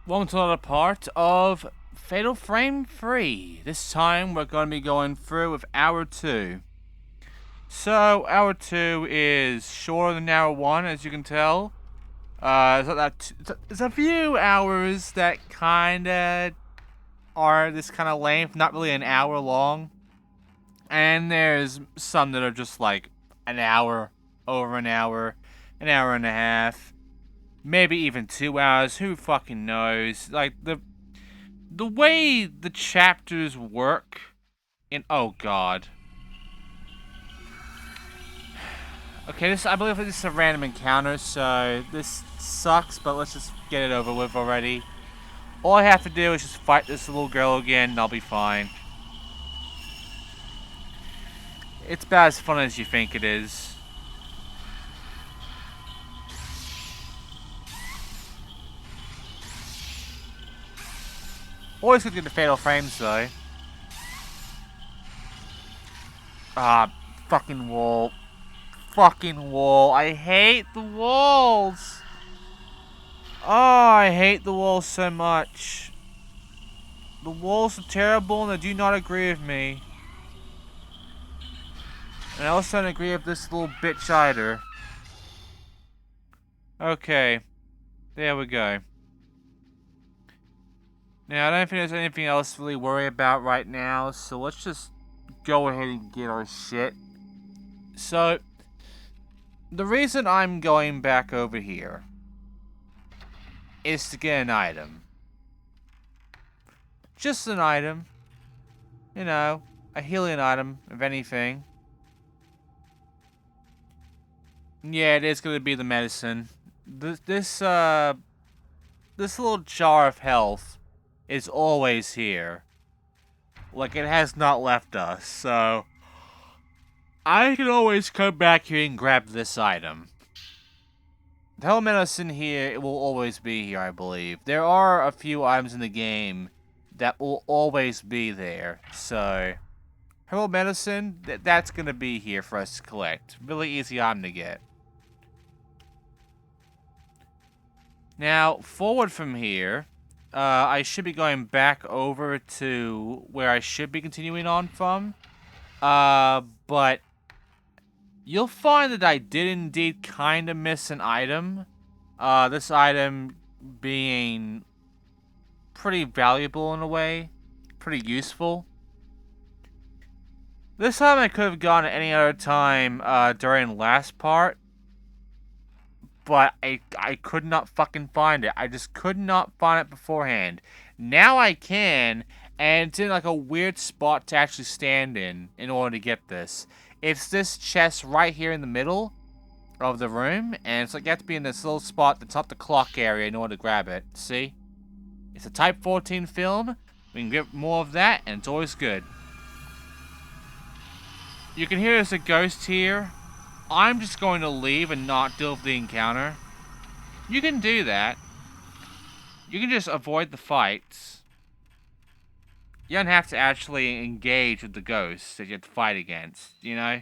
Welcome to another part of Fatal Frame 3. This time we're going to be going through with Hour 2. So, Hour 2 is shorter than Hour 1, as you can tell. It's a few hours that kinda are this kind of length, not really an hour long. And there's some that are just like an hour, over an hour and a half, maybe even 2 hours, who fucking knows. Like, the way the chapters work in oh god. Okay, I believe this is a random encounter, so this sucks, but let's just get it over with already. All I have to do is just fight this little girl again and I'll be fine. It's about as fun as you think it is. Always good to get the fatal frames though. Ah, fucking wall. Fucking wall. I hate the walls. Oh, I hate the walls so much. The walls are terrible and they do not agree with me. And I also don't agree with this little bitch either. Okay. There we go. Now, I don't think there's anything else to really worry about right now, so let's just go ahead and get our shit. So, the reason I'm going back over here is to get an item. Just an item. You know, a healing item, if anything. Yeah, it is going to be the medicine. This little jar of health is always here. Like, it has not left us, so I can always come back here and grab this item. The herbal medicine here, it will always be here, I believe. There are a few items in the game that will always be there, so herbal medicine, that's going to be here for us to collect. Really easy item to get. Now, forward from here, I should be going back over to where I should be continuing on from. But you'll find that I did indeed kind of miss an item. This item being pretty valuable in a way. Pretty useful. This time I could have gone at any other time during last part. But I could not fucking find it. I just could not find it beforehand. Now I can, and it's in like a weird spot to actually stand in order to get this. It's this chest right here in the middle of the room, and it's like you have to be in this little spot that's up the clock area in order to grab it. See? It's a Type 14 film. We can get more of that, and it's always good. You can hear there's a ghost here. I'm just going to leave and not deal with the encounter. You can do that. You can just avoid the fights. You don't have to actually engage with the ghosts that you have to fight against, you know?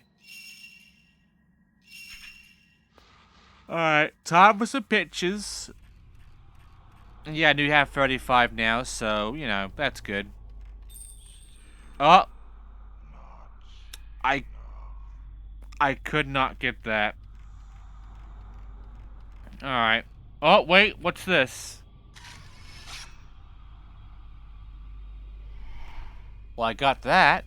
Alright, time for some pictures. And yeah, I do have 35 now, so, you know, that's good. Oh! I could not get that. Alright. Oh, wait, what's this? Well, I got that.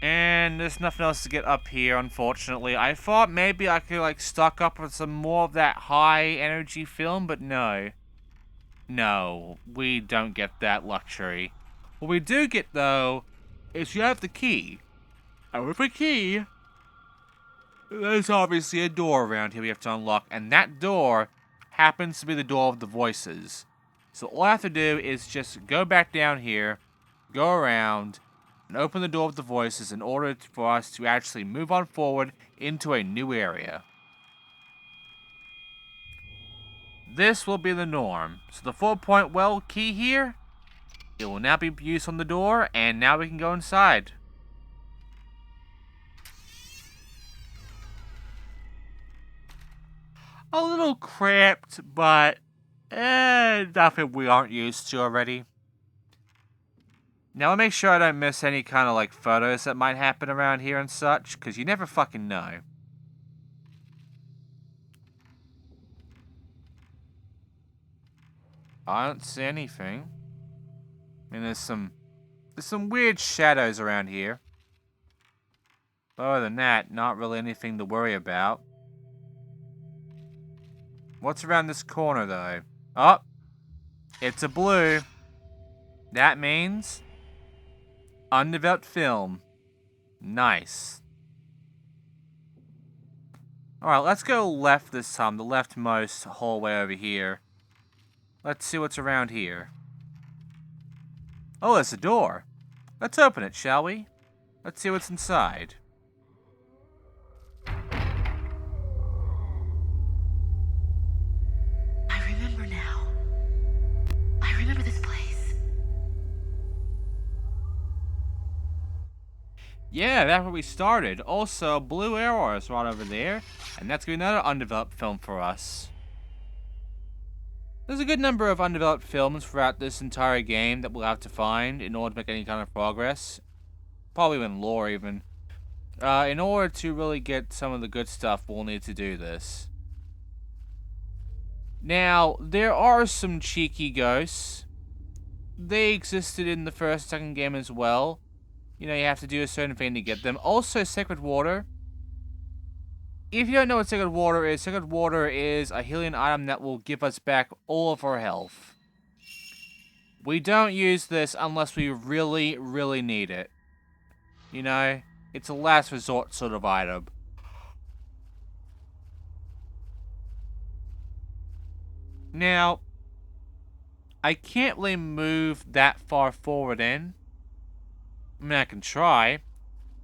And there's nothing else to get up here, unfortunately. I thought maybe I could, like, stock up with some more of that high-energy film, but no. No, we don't get that luxury. What we do get, though, is you have the key. And with the key, there's obviously a door around here we have to unlock, and that door happens to be the door of the voices. So all I have to do is just go back down here, go around, and open the door of the voices in order for us to actually move on forward into a new area. This will be the norm. So the 4-point well key here, it will now be used on the door, and now we can go inside. A little cramped, but Nothing we aren't used to already. Now, I'll make sure I don't miss any kind of, like, photos that might happen around here and such, because you never fucking know. I don't see anything. I mean, there's some weird shadows around here. But other than that, not really anything to worry about. What's around this corner, though? Oh! It's a blue. That means undeveloped film. Nice. Alright, let's go left this time. The leftmost hallway over here. Let's see what's around here. Oh, there's a door. Let's open it, shall we? Let's see what's inside. I remember now. I remember this place. Yeah, that's where we started. Also, blue arrow is right over there. And that's going to be another undeveloped film for us. There's a good number of undeveloped films throughout this entire game that we'll have to find in order to make any kind of progress. Probably even lore, even. In order to really get some of the good stuff, we'll need to do this. Now, there are some cheeky ghosts. They existed in the first and second game as well. You know, you have to do a certain thing to get them. Also, sacred water. If you don't know what sacred water is a healing item that will give us back all of our health. We don't use this unless we really, really need it. You know, it's a last resort sort of item. Now, I can't really move that far forward in. I mean, I can try,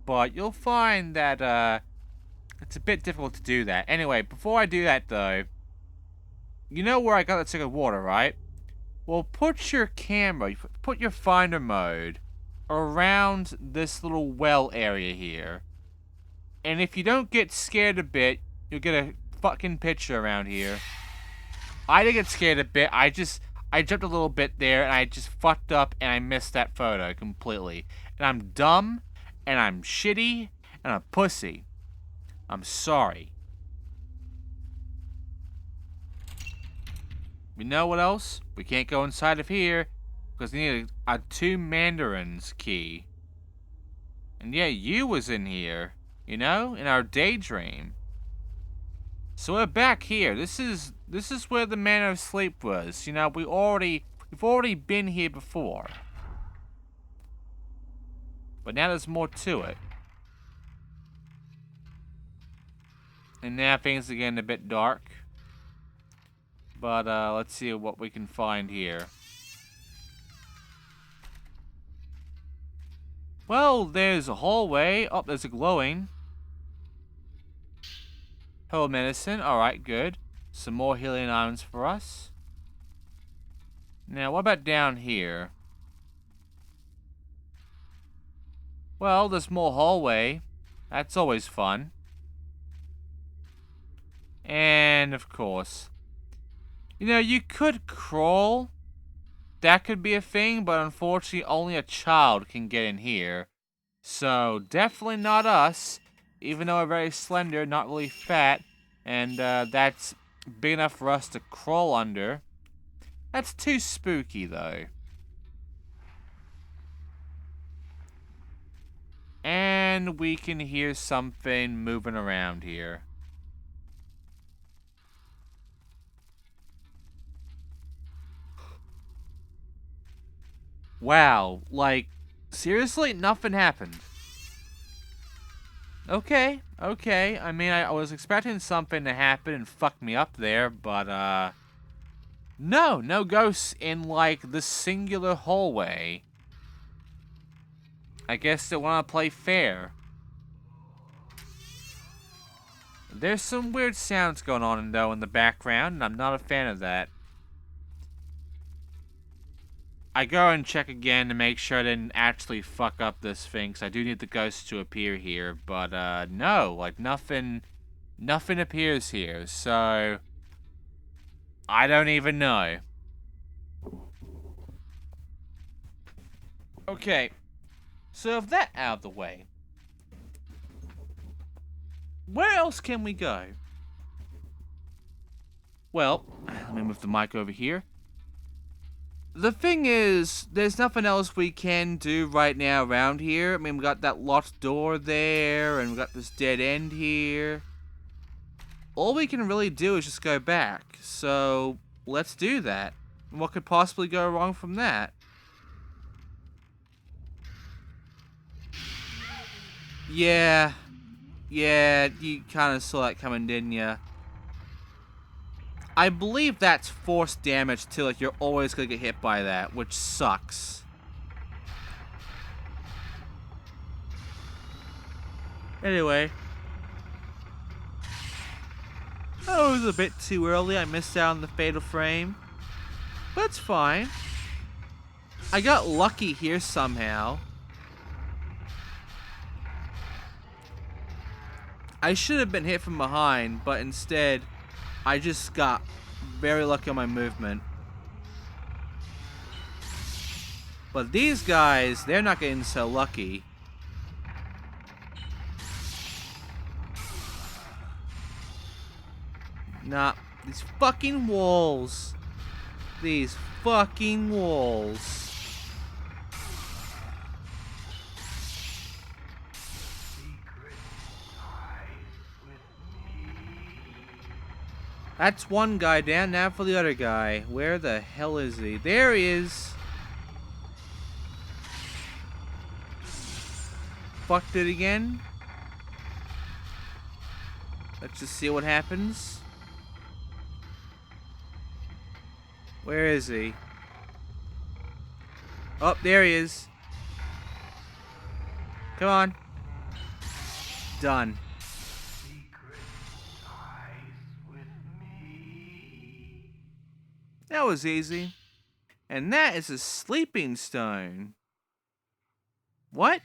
but you'll find that, it's a bit difficult to do that. Anyway, before I do that, though, you know where I got that sacred water, right? Well, put your camera, put your finder mode around this little well area here. And if you don't get scared a bit, you'll get a fucking picture around here. I didn't get scared a bit, I jumped a little bit there, and I just fucked up, and I missed that photo completely. And I'm dumb, and I'm shitty, and I'm a pussy. I'm sorry. You know what else? We can't go inside of here because we need a 2 mandarins key. And yeah, you was in here, you know, in our daydream. So we're back here. This is where the Manor of Sleep was. You know, we've already been here before. But now there's more to it. And now things are getting a bit dark. But, let's see what we can find here. Well, there's a hallway. Oh, there's a glowing. Hello, medicine. Alright, good. Some more healing items for us. Now, what about down here? Well, there's more hallway. That's always fun. And, of course, you know, you could crawl. That could be a thing, but unfortunately only a child can get in here. So, definitely not us. Even though we're very slender, not really fat. And, that's big enough for us to crawl under. That's too spooky, though. And we can hear something moving around here. Wow, like, seriously? Nothing happened. Okay. I mean, I was expecting something to happen and fuck me up there, but, no ghosts in, like, the singular hallway. I guess they want to play fair. There's some weird sounds going on, though, in the background, and I'm not a fan of that. I go and check again to make sure I didn't actually fuck up this thing, because I do need the ghosts to appear here, but, no, like, nothing appears here, so I don't even know. Okay. So if that out of the way, where else can we go? Well, let me move the mic over here. The thing is, there's nothing else we can do right now around here. I mean, we got that locked door there, and we got this dead end here. All we can really do is just go back. So, let's do that. And what could possibly go wrong from that? Yeah, you kind of saw that coming, didn't you? I believe that's force damage too, like you're always gonna get hit by that, which sucks. Anyway. Oh, it was a bit too early, I missed out on the fatal frame. But it's fine. I got lucky here somehow. I should have been hit from behind, but instead, I just got very lucky on my movement. But these guys, they're not getting so lucky. Nah, these fucking walls. These fucking walls. That's one guy down, now for the other guy. Where the hell is he? There he is. Fucked it again. Let's just see what happens. Where is he? Oh, there he is. Come on. Done. That was easy. And that is a sleeping stone. What?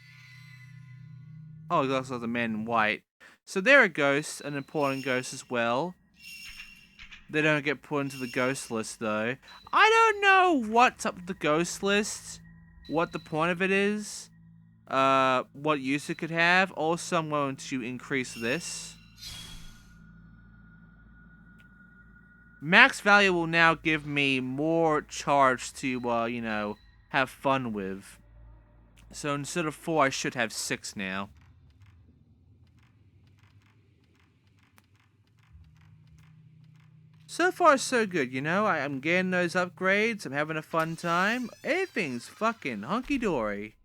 Oh, it's also the man in white. So they're a ghost, an important ghost as well. They don't get put into the ghost list, though. I don't know what's up with the ghost list. What the point of it is. What use it could have. Also, I'm going to increase this. Max value will now give me more charge to, you know, have fun with. So instead of 4, I should have 6 now. So far, so good, you know? I'm getting those upgrades. I'm having a fun time. Everything's fucking hunky-dory.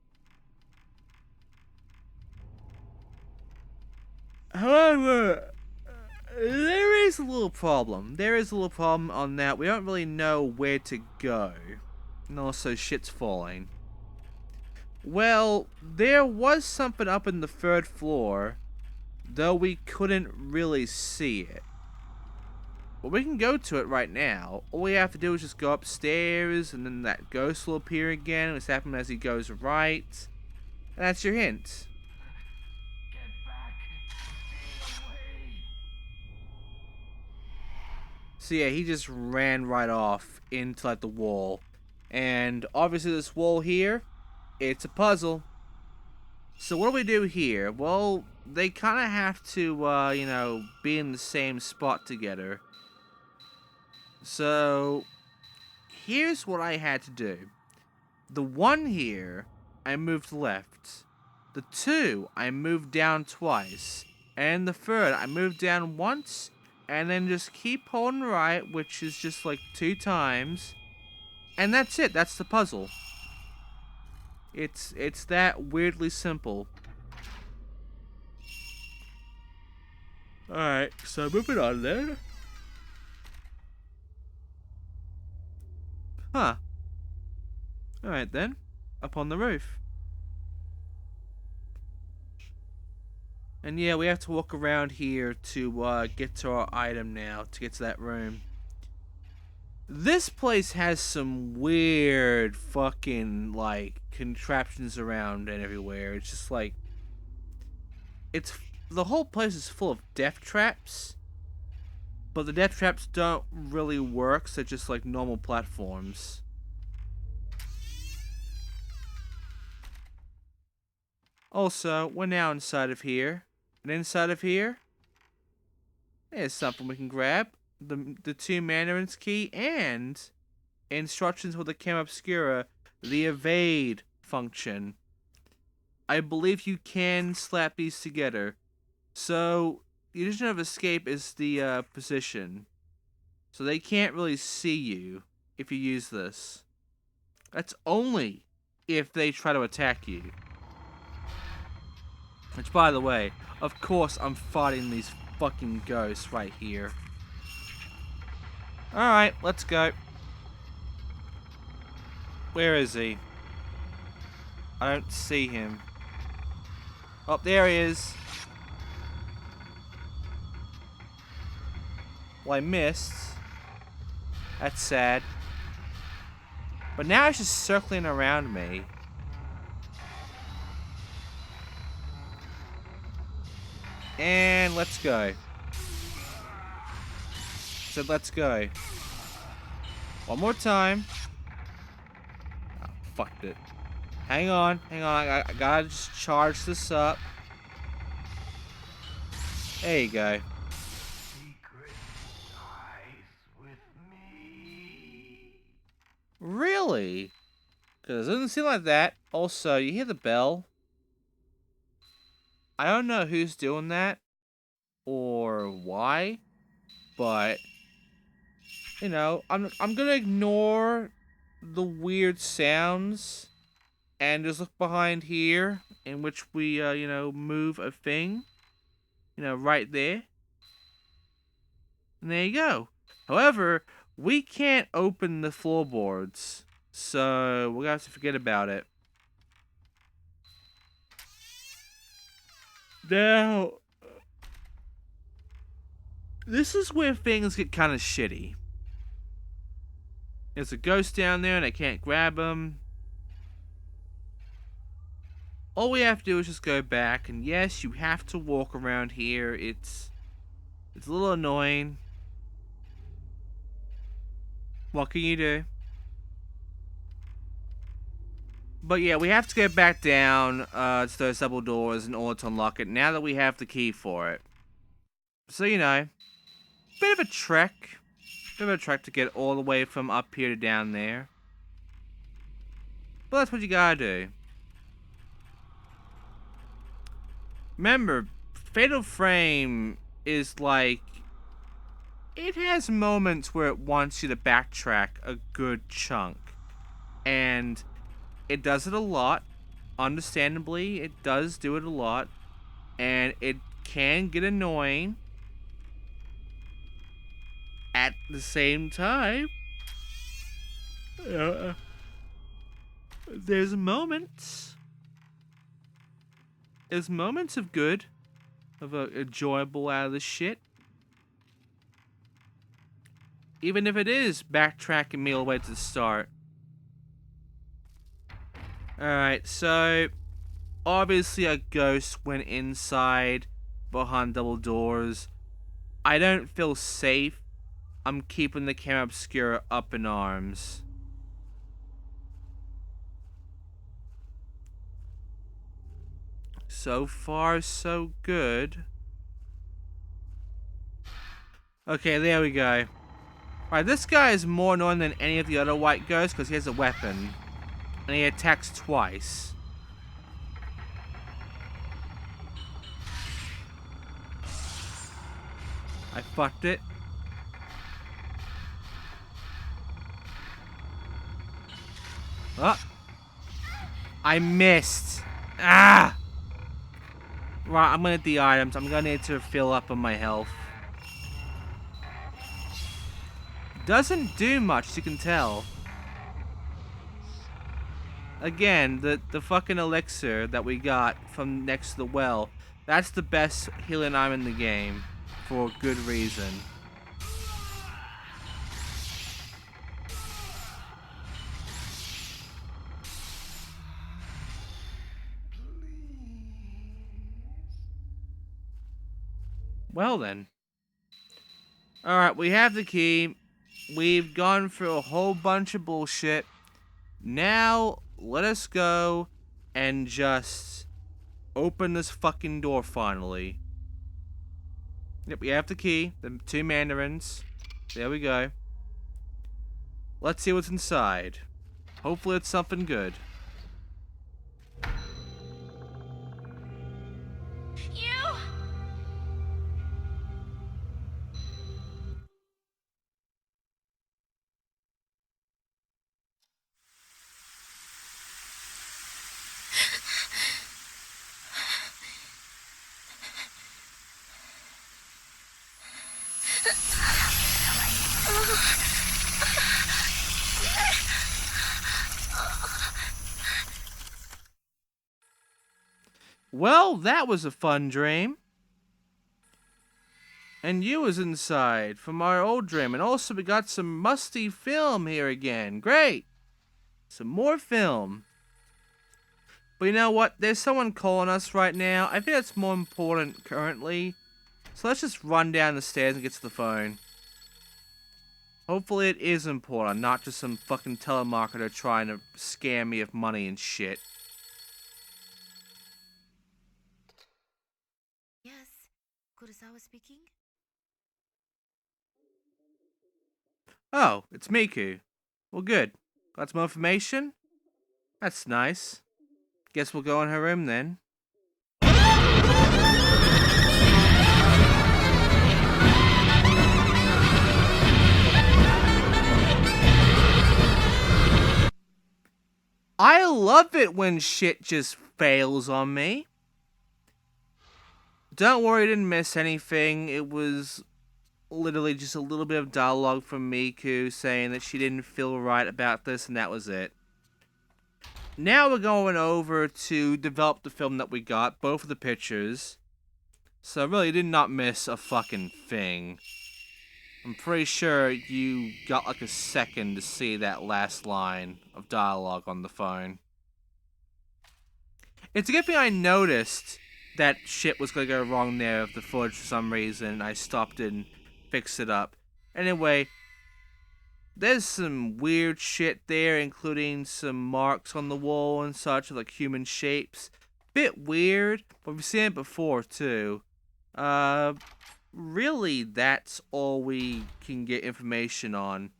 However, there is a little problem. There is a little problem on that. We don't really know where to go. And also, shit's falling. Well, there was something up in the 3rd floor, though we couldn't really see it. But we can go to it right now. All we have to do is just go upstairs, and then that ghost will appear again. It's happening as he goes right. And that's your hint. Get back! Stay away! So yeah, he just ran right off into like the wall. And obviously this wall here, it's a puzzle. So what do we do here? Well, they kind of have to, you know, be in the same spot together. So, here's what I had to do. The 1 here, I moved left. The 2, I moved down twice. And the 3rd, I moved down once, and then just keep holding right, which is just like 2 times. And that's it, that's the puzzle. It's that weirdly simple. Alright, so moving on then. Huh. Alright then. Up on the roof. And yeah, we have to walk around here to get to our item now, to get to that room. This place has some weird fucking, like, contraptions around and everywhere. It's just like... the whole place is full of death traps. But the death traps don't really work, so just like normal platforms. Also, we're now inside of here. And inside of here, there's something we can grab. The 2 Manor's key and instructions with the Cam Obscura, the evade function. I believe you can slap these together. So, the illusion of escape is the position. So they can't really see you if you use this. That's only if they try to attack you. Which, by the way, of course I'm fighting these fucking ghosts right here. Alright, let's go. Where is he? I don't see him. Oh, there he is. Well, I missed. That's sad. But now it's just circling around me. And let's go. Said let's go. One more time. Oh, fucked it. Hang on. I gotta just charge this up. There you go. Secret lies with me. Really? Because it doesn't seem like that. Also, you hear the bell? I don't know who's doing that or why, but you know, I'm gonna ignore the weird sounds and just look behind here, in which we you know, move a thing, you know, right there. And there you go. However, we can't open the floorboards, so we're gonna have to forget about it. Now, this is where things get kind of shitty. There's a ghost down there and I can't grab him. All we have to do is just go back, and yes, you have to walk around here. It's a little annoying. What can you do? But yeah, we have to go back down to those double doors in order to unlock it, now that we have the key for it. So, you know, bit of a trek. Bit of a trek to get all the way from up here to down there. But that's what you gotta do. Remember, Fatal Frame is like... it has moments where it wants you to backtrack a good chunk. And it does it a lot. Understandably, it does do it a lot. And it can get annoying. At the same time, there's moments. There's moments of good. Of enjoyable out of the shit. Even if it is backtracking me all the way to the start. Alright, so obviously a ghost went inside behind double doors. I don't feel safe. I'm keeping the Camera Obscura up in arms. So far, so good. Okay, there we go. Alright, this guy is more annoying than any of the other white ghosts because he has a weapon. And he attacks twice. I fucked it. Oh. I missed. Ah! Right, I'm gonna need the items. I'm gonna need to fill up on my health. Doesn't do much, you can tell. Again, the fucking elixir that we got from next to the well, that's the best healing item in the game. For good reason. Well then. Alright, we have the key. We've gone through a whole bunch of bullshit. Now, let us go and just open this fucking door finally. Yep, we have the key. The 2 mandarins. There we go. Let's see what's inside. Hopefully it's something good. You! Well, that was a fun dream. And you was inside from our old dream. And also we got some musty film here again. Great. Some more film. But you know what? There's someone calling us right now. I think that's more important currently. So let's just run down the stairs and get to the phone. Hopefully it is important, not just some fucking telemarketer trying to scam me of money and shit. Yes, Kurosawa speaking. Oh, it's Miku. Well, good. Got some information? That's nice. Guess we'll go in her room then. I love it when shit just fails on me. Don't worry, I didn't miss anything. It was literally just a little bit of dialogue from Miku saying that she didn't feel right about this, and that was it. Now we're going over to develop the film that we got, both of the pictures. So I really did not miss a fucking thing. I'm pretty sure you got like a second to see that last line of dialogue on the phone. It's a good thing I noticed that shit was gonna go wrong there with the footage for some reason. I stopped it and fixed it up. Anyway, there's some weird shit there, including some marks on the wall and such, like human shapes. Bit weird, but we've seen it before too. Really, that's all we can get information on.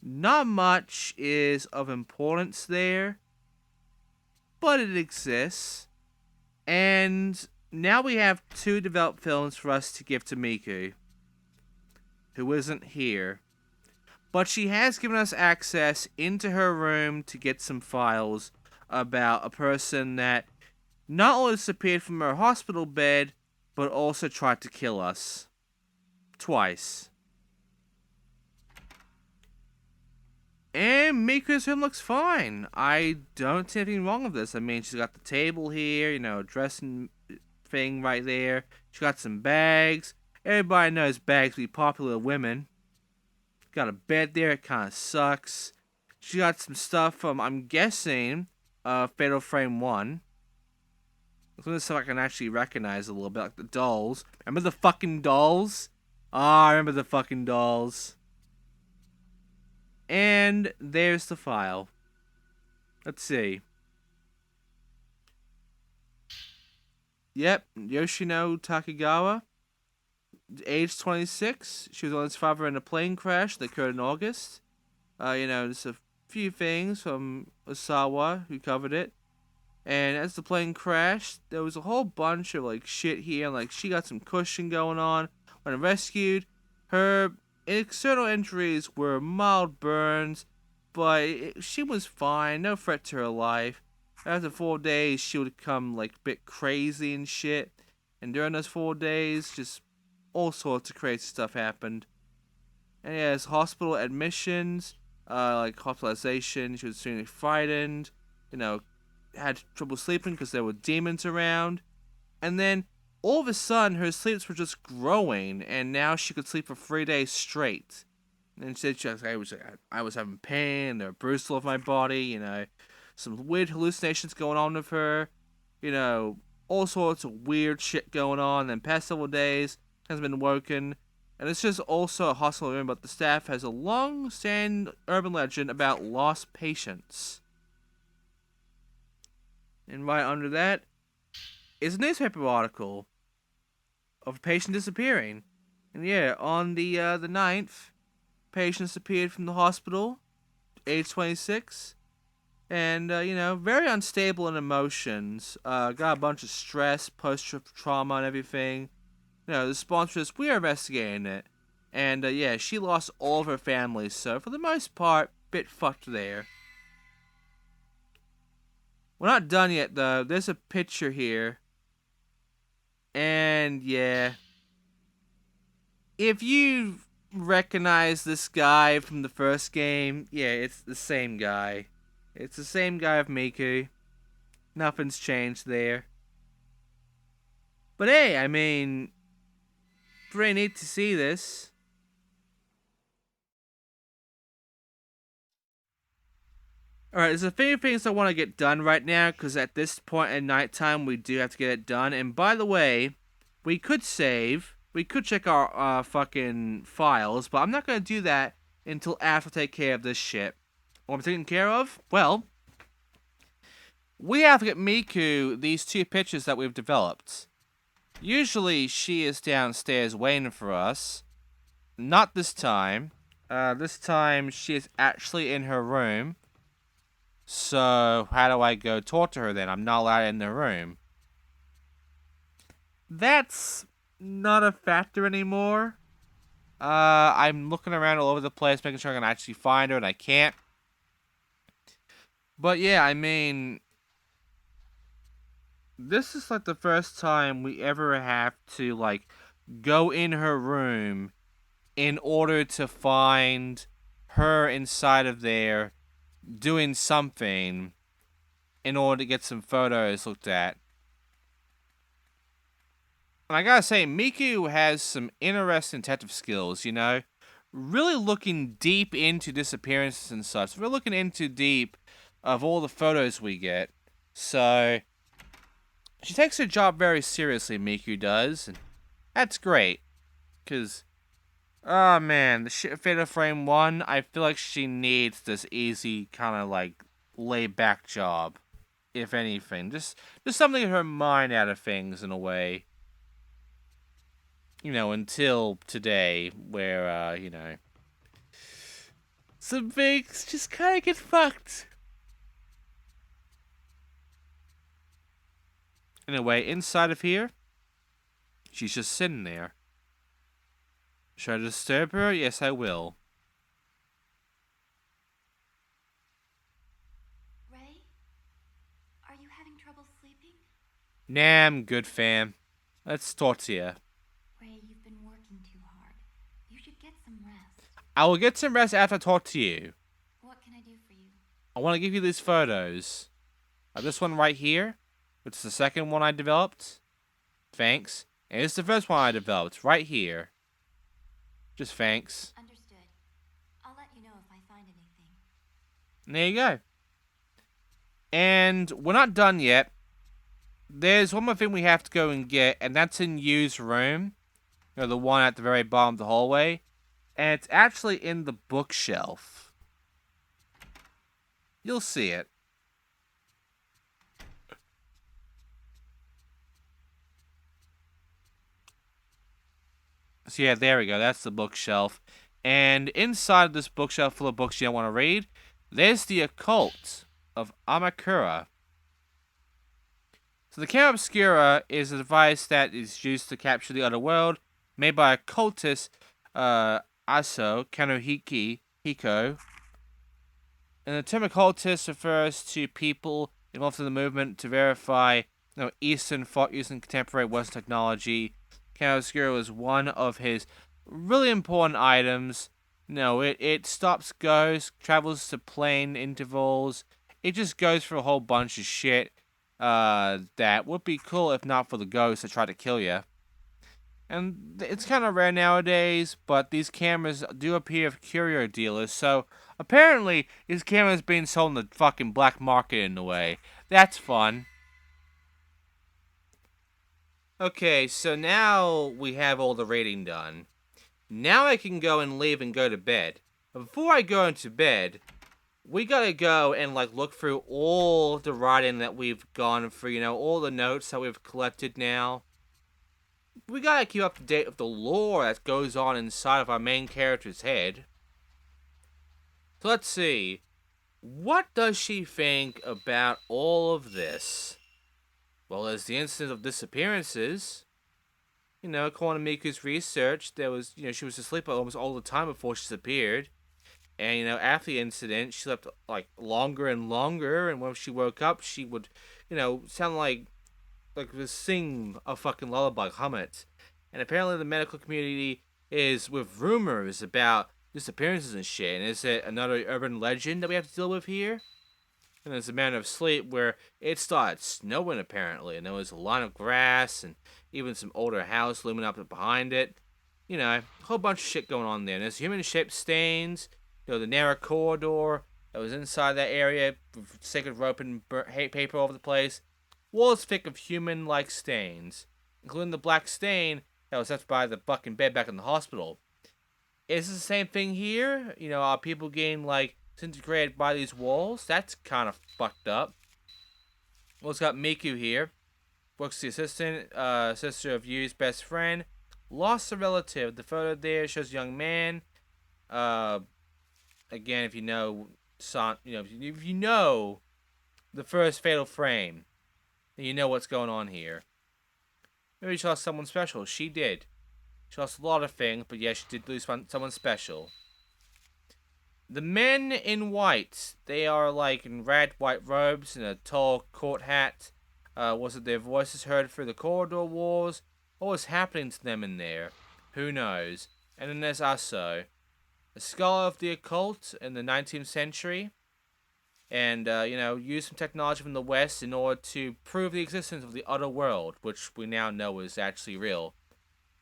Not much is of importance there, but it exists. And now we have 2 developed films for us to give to Miku, who isn't here. But she has given us access into her room to get some files about a person that not only disappeared from her hospital bed, but also tried to kill us. Twice. And Miku's room looks fine. I don't see anything wrong with this. I mean, she's got the table here, you know, dressing thing right there. She's got some bags. Everybody knows bags be popular with women. Got a bed there, it kind of sucks. She got some stuff from, I'm guessing, Fatal Frame 1. Some of the stuff I can actually recognize a little bit, like the dolls. Remember the fucking dolls? Ah, I remember the fucking dolls. And there's the file. Let's see. Yep, Yoshino Takegawa. Age 26. She was on his father in a plane crash that occurred in August. You know, just a few things from Osawa, who covered it. And as the plane crashed, there was a whole bunch of, like, shit here. Like, she got some cushion going on. When rescued, her external injuries were mild burns, but she was fine. No threat to her life. After 4 days, she would become, like, a bit crazy and shit. And during those 4 days, just all sorts of crazy stuff happened. And yes, hospital admissions, like hospitalization. She was extremely frightened. You know, had trouble sleeping because there were demons around. And then all of a sudden, her sleeps were just growing, and now she could sleep for 3 days straight. And she said, I was having pain, there were bruises all over my body, you know, some weird hallucinations going on with her, you know, all sorts of weird shit going on. And then past several days, has been woken And it's just also a hospital room, but the staff has a long-standing urban legend about lost patients. And right under that is a newspaper article of a patient disappearing. And yeah, on the 9th, patient disappeared from the hospital, age 26. And, very unstable in emotions. Got a bunch of stress, post-trip trauma and everything. The sponsor is, we are investigating it. And, yeah, she lost all of her family, so for the most part, bit fucked there. We're not done yet, though. There's a picture here. And, yeah. If you recognize this guy from the first game, yeah, it's the same guy. It's the same guy of Miku. Nothing's changed there. But hey, I mean, pretty neat to see this. Alright, there's a few things I want to get done right now, because at this point at nighttime, we do have to get it done. And by the way, we could save. We could check our fucking files, but I'm not going to do that until after I take care of this shit. What I'm taking care of? Well, we have to get Miku these 2 pictures that we've developed. Usually, she is downstairs waiting for us. Not this time. This time, she is actually in her room. So, how do I go talk to her then? I'm not allowed in the room. That's not a factor anymore. I'm looking around all over the place, making sure I can actually find her, and I can't. But yeah, I mean, this is like the first time we ever have to, like, go in her room in order to find her inside of there doing something in order to get some photos looked at. And I gotta say, Miku has some interesting detective skills, Really looking deep into disappearances and such. We're looking into deep of all the photos we get. So, she takes her job very seriously, Miku does. And that's great. Because, oh man, the shit Fatal Frame 1, I feel like she needs this easy, kind of like, laid-back job. If anything. Just something to get her mind out of things, in a way. Until today, where, some things just kind of get fucked. Anyway, inside of here, she's just sitting there. Should I disturb her? Yes, I will. Ray? Are you having trouble sleeping? Nah, I'm good, fam. Let's talk to you. Ray, you've been working too hard. You should get some rest. I will get some rest after I talk to you. What can I do for you? I want to give you these photos. This one right here, which is the second one I developed. Thanks. And it's the first one I developed, right here. Just thanks. Understood. I'll let you know if I find anything. And there you go. And we're not done yet. There's one more thing we have to go and get, and that's in Yu's room. The one at the very bottom of the hallway. And it's actually in the bookshelf. You'll see it. So yeah, there we go. That's the bookshelf. And inside this bookshelf full of books you don't want to read, there's the occult of Amakura. So the Camera Obscura is a device that is used to capture the other world, made by occultist Aso Kanohiki Hiko. And the term occultist refers to people involved in the movement to verify Eastern thought using contemporary Western technology. Camera Obscura was one of his really important items. It stops ghosts, travels to plane intervals. It just goes for a whole bunch of shit that would be cool if not for the ghosts that try to kill you. And it's kind of rare nowadays, but these cameras do appear of curio dealers, so apparently these cameras being sold in the fucking black market in a way. That's fun. Okay, so now we have all the rating done. Now I can go and leave and go to bed. But before I go into bed, we gotta go and, like, look through all the writing that we've gone through, you know, all the notes that we've collected now. We gotta keep up to date with the lore that goes on inside of our main character's head. So let's see. What does she think about all of this? Well, there's the incident of disappearances. You know, according to Miku's research, there was, you know, she was asleep almost all the time before she disappeared. And, you know, after the incident, she slept, like, longer and longer. And when she woke up, she would, you know, sound like just sing a fucking lullaby, hum it. And apparently the medical community is with rumors about disappearances and shit. And is it another urban legend that we have to deal with here? And there's a Manor of Sleep where it started snowing apparently, and there was a line of grass and even some older house looming up behind it. You know, a whole bunch of shit going on there. And there's human-shaped stains, you know, the narrow corridor that was inside that area with sacred rope and hate paper all over the place. Walls thick of human-like stains, including the black stain that was left by the buck in bed back in the hospital. Is this the same thing here? You know, are people getting, like, disintegrated by these walls? That's kind of fucked up. Well, it's got Miku here. Works the assistant, sister of Yu's best friend. Lost a relative. The photo there shows a young man. Again, if you know, if you know the first fatal frame, then you know what's going on here. Maybe she lost someone special. She did. She lost a lot of things, but yeah, she did lose someone special. The men in white, they are like in red white robes and a tall court hat. Was it their voices heard through the corridor walls? What was happening to them in there? Who knows? And then there's Aso, a scholar of the occult in the 19th century. And, you know, used some technology from the West in order to prove the existence of the other world, which we now know is actually real.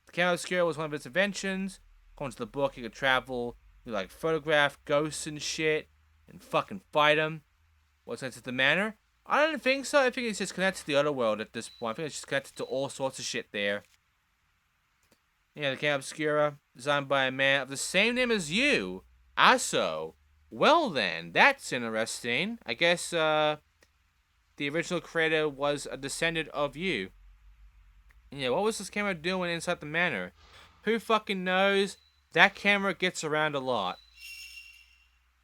The camera obscura was one of its inventions. According to the book, you could travel, you like photograph ghosts and shit, and fucking fight them. What's next to the Manor? I don't think so. I think it's just connected to the other world at this point. I think it's just connected to all sorts of shit there. Yeah, the camera obscura, designed by a man of the same name as you, Aso. Well then, that's interesting. I guess, the original creator was a descendant of you. Yeah, what was this camera doing inside the Manor? Who fucking knows? That camera gets around a lot.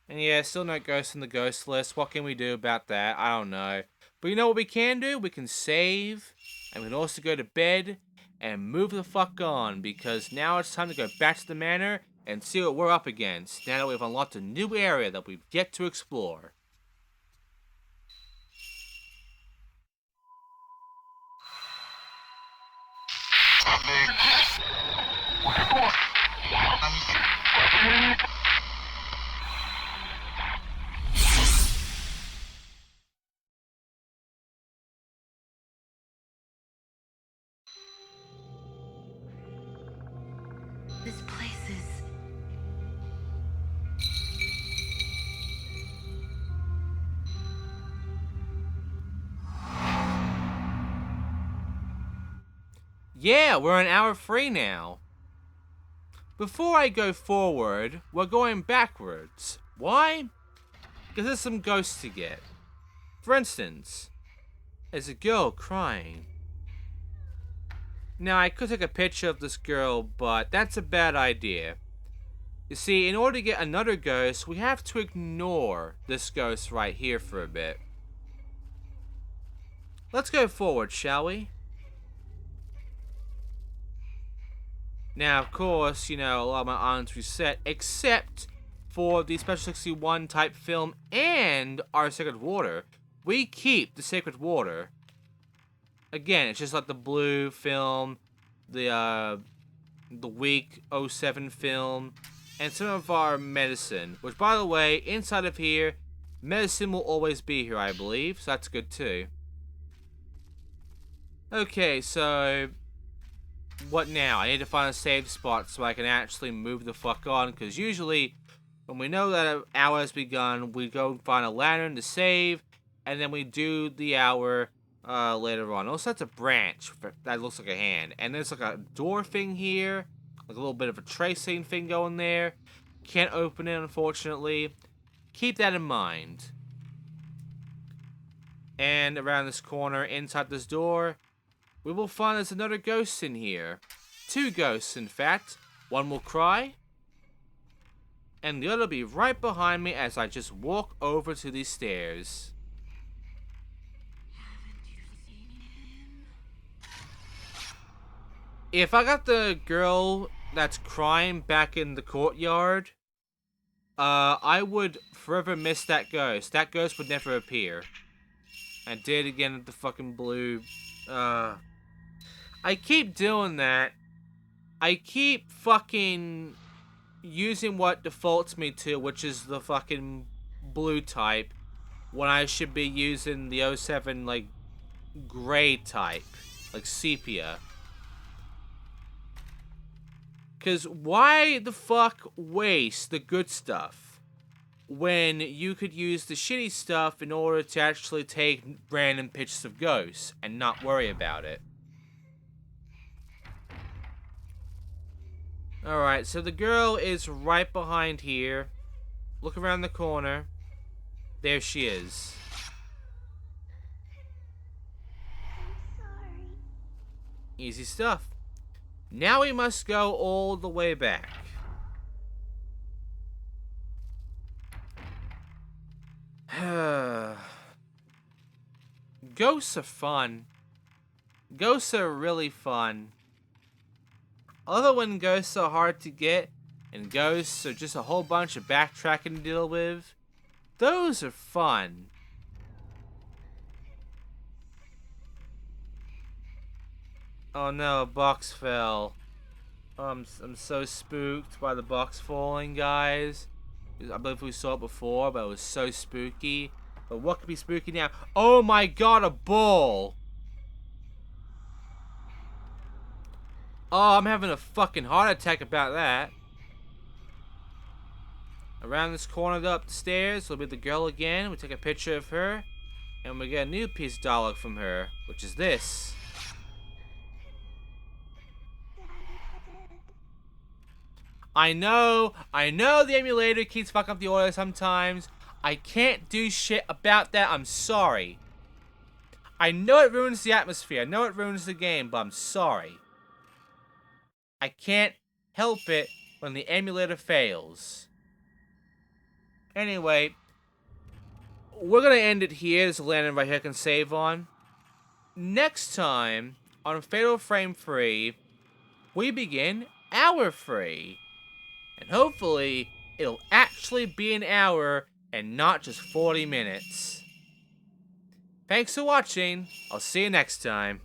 And yeah, still no ghosts in the ghost list. What can we do about that? I don't know. But you know what we can do? We can save. And we can also go to bed and move the fuck on. Because now it's time to go back to the Manor and see what we're up against. Now that we've unlocked a new area that we've yet to explore. This place is... Yeah, we're on hour 3 now. Before I go forward, we're going backwards. Why? Because there's some ghosts to get. For instance, there's a girl crying. Now, I could take a picture of this girl, but that's a bad idea. You see, in order to get another ghost, we have to ignore this ghost right here for a bit. Let's go forward, shall we? Now, of course, you know, a lot of my islands reset, except for the Special 61 type film and our Sacred Water. We keep the Sacred Water. Again, it's just like the blue film, the weak 07 film, and some of our medicine. Which, by the way, inside of here, medicine will always be here, I believe, so that's good too. Okay, so... what now? I need to find a save spot so I can actually move the fuck on, because usually, when we know that an hour has begun, we go find a lantern to save, and then we do the hour later on. Also, that's a branch that looks like a hand, and there's like a door thing here, Like a little bit of a tracing thing going there. Can't open it, unfortunately. Keep that in mind. And around this corner, inside this door, we will find there's another ghost in here. 2 ghosts, in fact. One will cry, and the other will be right behind me as I just walk over to these stairs. If I got the girl that's crying back in the courtyard, I would forever miss that ghost. That ghost would never appear. I did again with the fucking blue. I keep doing that. I keep fucking using what defaults me to, which is the fucking blue type, when I should be using the 07, like, gray type. Like, sepia. Because why the fuck waste the good stuff when you could use the shitty stuff in order to actually take random pictures of ghosts and not worry about it? Alright, so the girl is right behind here. Look around the corner. There she is. Sorry. Easy stuff. Now we must go all the way back. Ghosts are fun. Ghosts are really fun. I love it when ghosts are hard to get, and ghosts are just a whole bunch of backtracking to deal with. Those are fun. Oh no, a box fell. I'm so spooked by the box falling, guys. I believe we saw it before, but it was so spooky. But what could be spooky now? Oh my god, a ball! Oh, I'm having a fucking heart attack about that. Around this corner up the stairs will be the girl again. We take a picture of her. And we get a new piece of dialogue from her, which is this. I know the emulator keeps fucking up the audio sometimes. I can't do shit about that, I'm sorry. I know it ruins the atmosphere, I know it ruins the game, but I'm sorry. I can't help it when the emulator fails. Anyway, we're gonna end it here. There's a landing right here I can save on. Next time, on Fatal Frame 3, we begin Hour 3. And hopefully, it'll actually be an hour and not just 40 minutes. Thanks for watching. I'll see you next time.